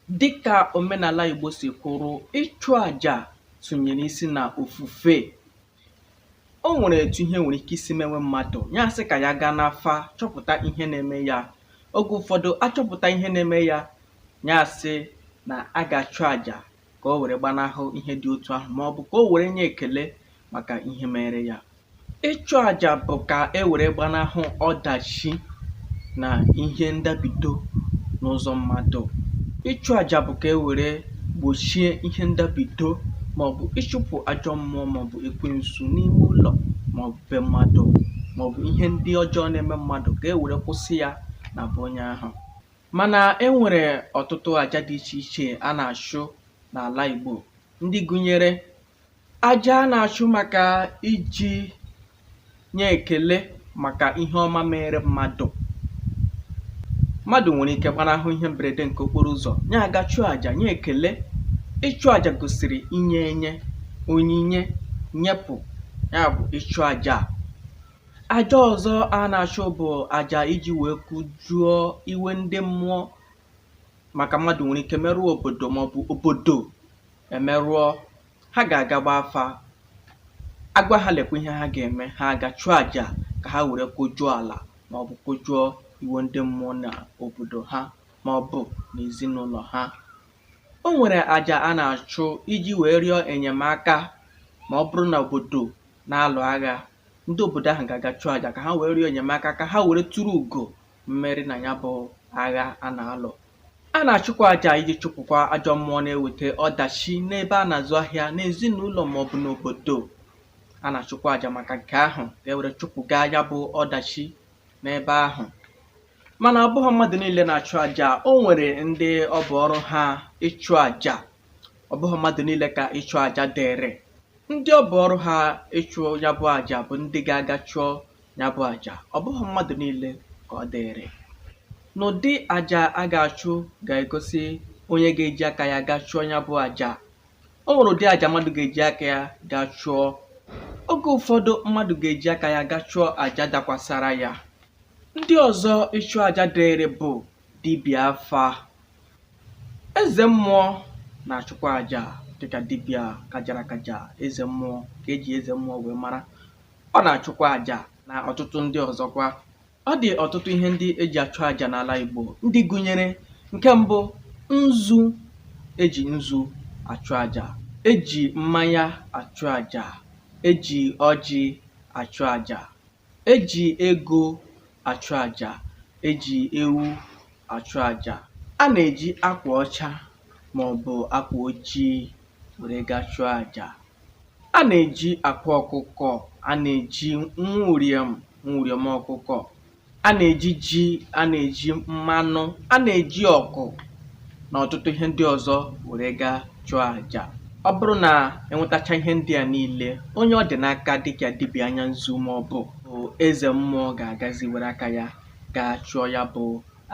Dịka omenala Igbo si kwuru, ịchụ àjà tụnyere isi na ofufe. O nwere etu ihe nwere ike isi mewe mmadụ, ya sị ka ya gaa n'afa chọpụta ihe na-eme ya. Oge ụfọdụ achọpụta ihe na-eme ya, ya sị na a ga-achụ àjà ka o were gbanahụ ihe dị otu ahụ, ma ọ bụ ka o were nye ekele maka ihe mere ya. Ịchụ àjà bụ ka e were gbanahụ ọdachi na ihe ndabido n'ụzọ mmadụ. Ịchụ àjà bụ ka e were gbochie ihe ndabido maọbụ ịchụpụ ajọ mmụọ maọbụ ekwensu n'ime ụlọ maọbụ be mmadụ maọbụ ihe ndị ọjọọ na-eme mmadụ, ka e were kwụsị ya na be onye ahụ. Mana e nwere ọtụtụ àjà dị iche iche a na-achụ n'ala Igbo, ndị gụnyere àjà a na-achụ maka iji nye ekele maka ihe ọma mere mmadụ. Mmadụ nwere ike gbanahụ ihe mberede nke okporo ụzọ, ya aga chụọ àjà nye ekele. Ịchụ àjà gosiri inye onyinye, nyepụ, ya bụ ịchụ àjà. Àjà ọzọ a na-achụ bụ àjà iji wee kụjuo iwe ndị mmụọ, maka mmadụ nwere ike merụọ obodo maọbụ obodo emerụọ. Ha ga-aga gbaa afa, agwa ha lekwa ihe ha ga-eme, ha aga chụọ àjà ka ha were kụjuo ala maọbụ kụjuo iwe ndị mmụọ na obodo ha maọbụ n'ezinụlọ ha. O nwere àjà a na-achụ iji wee rịọ enyemaka ma ọ bụrụ na obodo na-alụ agha. Ndị obodo ahụ ga-aga chụọ àjà ka ha wee rịọ enyemaka, ka ha were tụrụ ugo mmeri na ya bụ agha a na-alụ. A na-achụkwa àjà iji chụpụkwa ajọ mmụọ na-eweta ọdachi n'ebe a na-azụ ahịa, n'ezinụlọ maọbụ n'obodo. A na-achụkwa àjà maka nke ahụ, ka e were chụpụga ya bụ ọdachi n'ebe ahụ. Mana ọ bụghị mmadụ niile na-achụ àjà. O nwere ndị ọ bụ ọrụ ha ịchụ àjà. Ọ bụghị mmadụ niile ka ịchụ àjà dịrị. Ndị ọ bụ ọrụ ha ịchụ ya bụ àjà bụ ndị ga-aga chụọ ya bụ àjà. Ọ bụghị mmadụ niile ka ọ dịrị. N'ụdị àjà a ga-achụ ga-egosi onye ga-eji aka ya ga chụọ ya bụ àjà. O nwere ụdị àjà mmadụ ga-eji aka ya ga chụọ. Oge ụfọdụ mmadụ ga-eji aka ya ga chụọ àjà dakwasara ya. Ndị ọzọ ịchụ àjà dịrị bụ dibịa afa. Eze mmụọ na-achụkwa àjà dịka dibịa kajara akaja. Eze mmụọ ka eji eze mmụọ wee mara. Ọ na-achụkwa àjà na ọtụtụ ndị ọzọkwa. Ọ dị ọtụtụ ihe ndị eji achụ àjà n'ala Igbo, ndị gụnyere nke mbụ, nzu. Eji nzu achụ àjà, eji mmanya achụ àjà, eji ọjị achụ àjà, eji ego achụ àjà, eji ewu achụ àjà. A na-eji akwa ọcha maọbụ akwa ojii were ga chụọ àjà. A na-eji akwa ọkụkọ, a na-eji nwụrịọm ọkụkọ, a na-eji ji, a na-eji mmanụ, a na-eji ọkụ na ọtụtụ ihe ndị ọzọ were ga chụọ àjà. Ọ bụrụ na enwetacha ihe ndị a niile, onye ọ dị n'aka dịka dibịa anya nzu maọbụ eze mmụọ ga-agazi were aka ya gaa chụọ ya bụ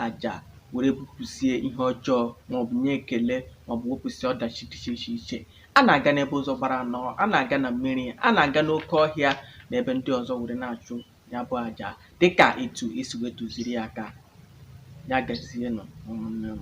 àjà, were bupụsie ihe ọjọọ maọbụ nye ekele maọbụ wepụsie ọdachi dị iche iche. A na-aga n'ebe ụzọ gbara anọ, a na-aga na mmiri, a na-aga n'oke ọhịa na ebe ndị ọzọ were na-achụ ya bụ àjà, dịka etu esi wee duziri ya aka. Ya gazienụ ụmụnne m.